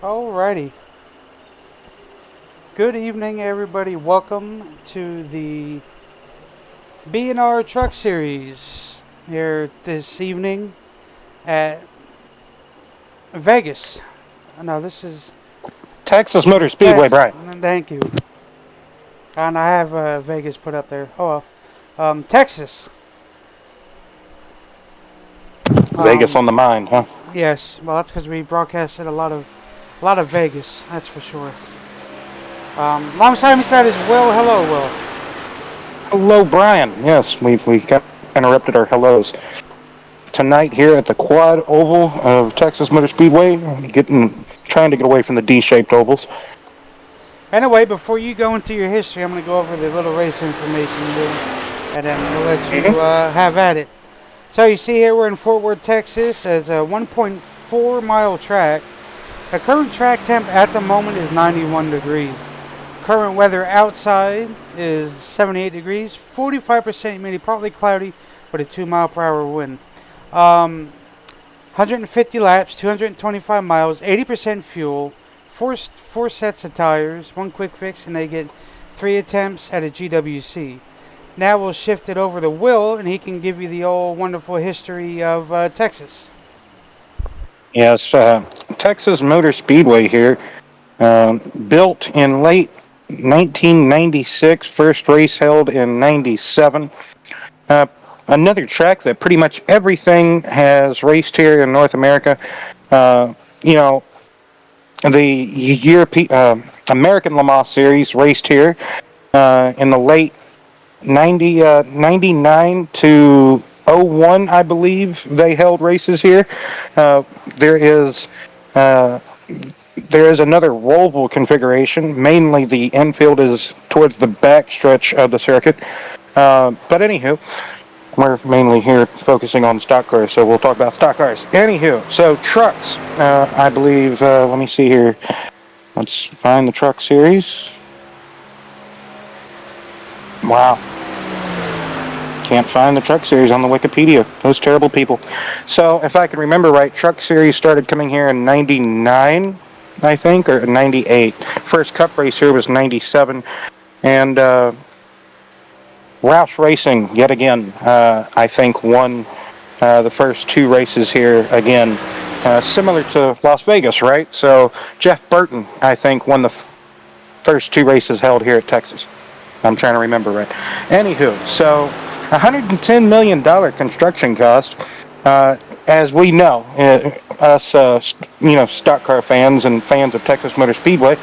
Alrighty. Good evening, everybody. Welcome to the BNR Truck Series here this evening at Vegas. No, this is Texas Motor Speedway, Texas. Brian. Thank you. And I have Vegas put up there. Oh well. Texas. Vegas Um, on the mind, huh? yes. Well, that's because we broadcasted a lot of Vegas. That's for sure. Alongside me tonight is Will. Hello, Will. Hello, Brian. Yes, we kind of interrupted our hellos tonight here at the Quad Oval of Texas Motor Speedway. Trying to get away from the D-shaped ovals. Anyway, before you go into your history, I'm going to go over the little race information here, and then we'll let you Mm-hmm. have at it. So you see here we're in Fort Worth, Texas. It's a 1.4 mile track. The current track temp at the moment is 91 degrees. Current weather outside is 78 degrees, 45% humidity, partly cloudy with a 2 mile per hour wind. 150 laps, 225 miles, 80% fuel, four sets of tires, one quick fix, and they get 3 attempts at a GWC. Now we'll shift it over to Will, and he can give you the old wonderful history of Texas. Yes, Texas Motor Speedway here, built in late 1996. First race held in '97. Uh, Another track that pretty much everything has raced here in North America. Uh, you know, the American Le Mans Series raced here in the late 99 to '01, I believe they held races here. Uh, there is uh, there is another rollable configuration. Mainly the infield is towards the back stretch of the circuit. But anywho, we're mainly here focusing on stock cars, so we'll talk about stock cars. Anywho, so trucks, I believe, let me see here. Let's find the truck series. Wow. Can't find the truck series on the Wikipedia. Those terrible people. So, if I can remember right, truck series started coming here in '99, I think, or '98. First cup race here was '97. And Roush Racing, yet again, I think, won the first two races here again. Similar to Las Vegas, right? So, Jeff Burton, I think, won the first two races held here at Texas. I'm trying to remember right. Anywho, so $110 million construction cost. As we know, us, stock car fans and fans of Texas Motor Speedway,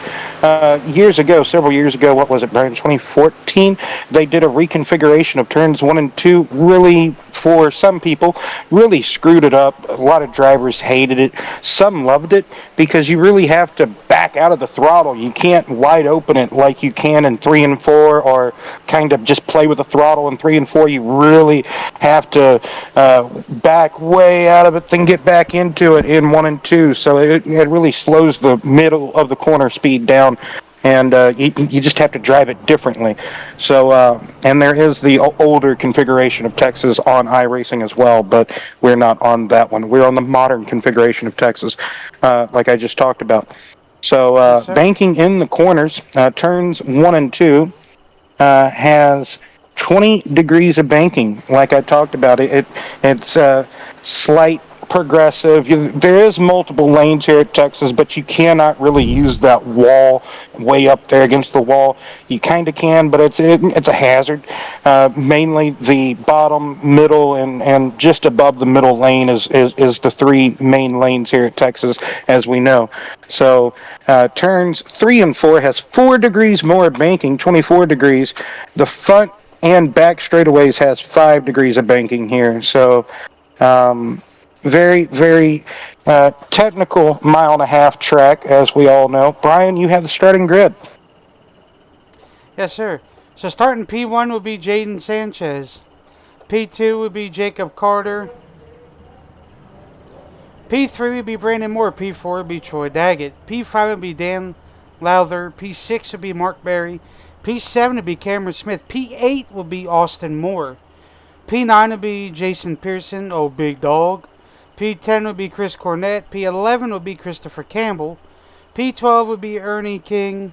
years ago, several years ago, what was it, Brian, 2014, they did a reconfiguration of turns 1 and 2, really, for some people, really screwed it up. A lot of drivers hated it. Some loved it because you really have to back out of the throttle. You can't wide open it like you can in 3 and 4, or kind of just play with the throttle in 3 and 4. You really have to back way out of it, then get back into it in 1 and 2. So it really slows the middle of the corner speed down, and you just have to drive it differently. So, and there is the older configuration of Texas on iRacing as well, but we're not on that one. We're on the modern configuration of Texas, like I just talked about. So, Yes, sir. banking in the corners, turns 1 and 2 has 20 degrees of banking. Like I talked about, it's slight progressive. There is multiple lanes here at Texas, but you cannot really use that wall way up there against the wall. You kind of can, but it's a hazard. Mainly the bottom, middle, and just above the middle lane is the three main lanes here at Texas, as we know. So turns 3 and 4 has 4 degrees more banking, 24 degrees. The front and back straightaways has 5 degrees of banking here. So um, very, very technical mile-and-a-half track, as we all know. Brian, you have the starting grid. Yes, sir. So starting P1 would be Jaden Sanchez. P2 would be Jacob Carter. P3 would be Brandon Moore. P4 would be Troy Daggett. P5 would be Dan Lowther. P6 would be Mark Berry. P7 would be Cameron Smith. P8 would be Austin Moore. P9 would be Jason Pearson, oh big dog. P10 would be Chris Cornett. P11 would be Christopher Campbell. P12 would be Ernie King.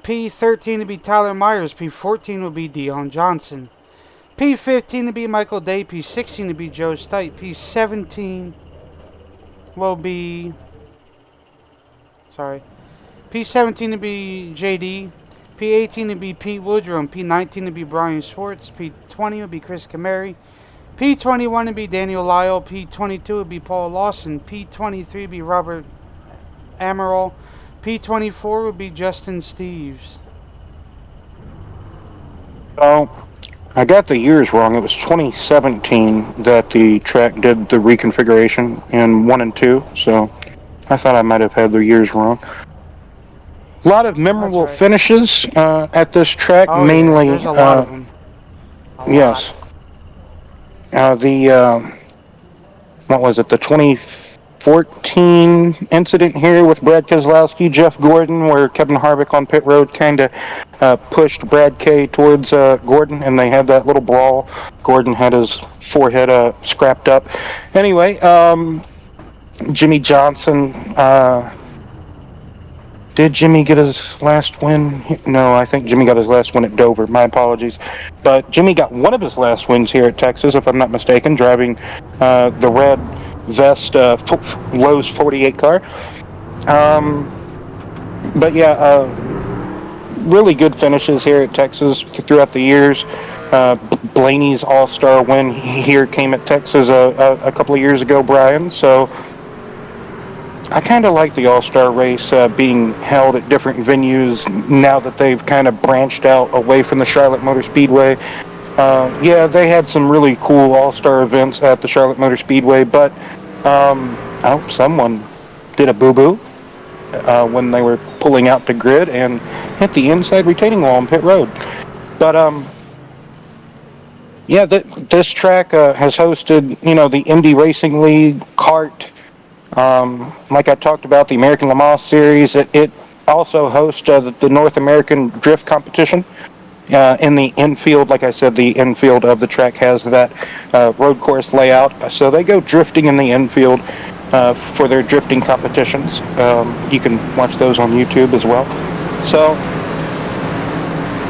P13 would be Tyler Myers. P14 would be Dion Johnson. P15 would be Michael Day. P16 would be Joe Stipe. P17 will be... Sorry. P17 would be JD. P18 would be Pete Woodrow. P19 would be Brian Schwartz. P20 would be Chris Kamari. P21 would be Daniel Lyle. P22 would be Paul Lawson. P23 would be Robert Amaral. P24 would be Justin Steves. Oh, I got the years wrong. It was 2017 that the track did the reconfiguration in 1 and 2, so I thought I might have had the years wrong. A lot of memorable finishes at this track, mainly. Yeah, there's a lot of them. Yes. What was it? The 2014 incident here with Brad Keselowski, Jeff Gordon, where Kevin Harvick on pit road kind of pushed Brad K towards Gordon, and they had that little brawl. Gordon had his forehead scrapped up. Anyway, Jimmy Johnson. Did Jimmy get his last win? No, I think Jimmy got his last win at Dover. My apologies. But Jimmy got one of his last wins here at Texas, if I'm not mistaken, driving the red vest Lowe's 48 car. But yeah, really good finishes here at Texas throughout the years. Blaney's All-Star win here came at Texas a couple of years ago, Brian. So I kind of like the All-Star race being held at different venues now that they've kind of branched out away from the Charlotte Motor Speedway. Yeah, they had some really cool All-Star events at the Charlotte Motor Speedway, but someone did a boo-boo when they were pulling out the grid and hit the inside retaining wall on pit road. But yeah, this track has hosted, the Indy Racing League, kart. Like I talked about, the American Le Mans Series. It also hosts the North American Drift Competition. In the infield, like I said, the infield of the track has that road course layout. So they go drifting in the infield for their drifting competitions. You can watch those on YouTube as well. So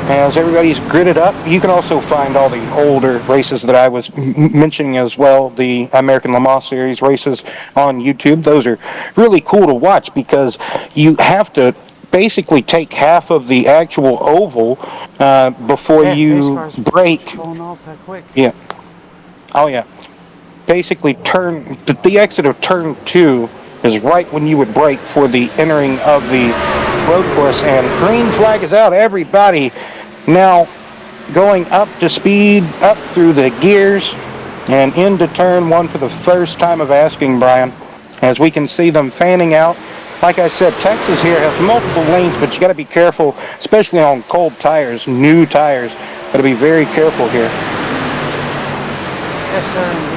as everybody's gridded up, you can also find all the older races that I was mentioning as well, the American Le Mans Series races on YouTube. Those are really cool to watch because you have to basically take half of the actual oval before you brake. Yeah. Oh, yeah. Basically, the exit of turn 2 is right when you would brake for the entering of the road course, and green flag is out. Everybody now going up to speed, up through the gears, and into turn 1 for the first time of asking, Brian, as we can see them fanning out. Like I said, Texas here has multiple lanes, but you got to be careful, especially on cold tires, new tires. Got to be very careful here. Yes, sir, indeed.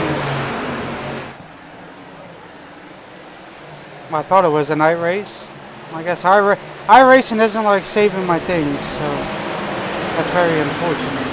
I thought it was a night race. I guess iRacing isn't like saving my things, so that's very unfortunate.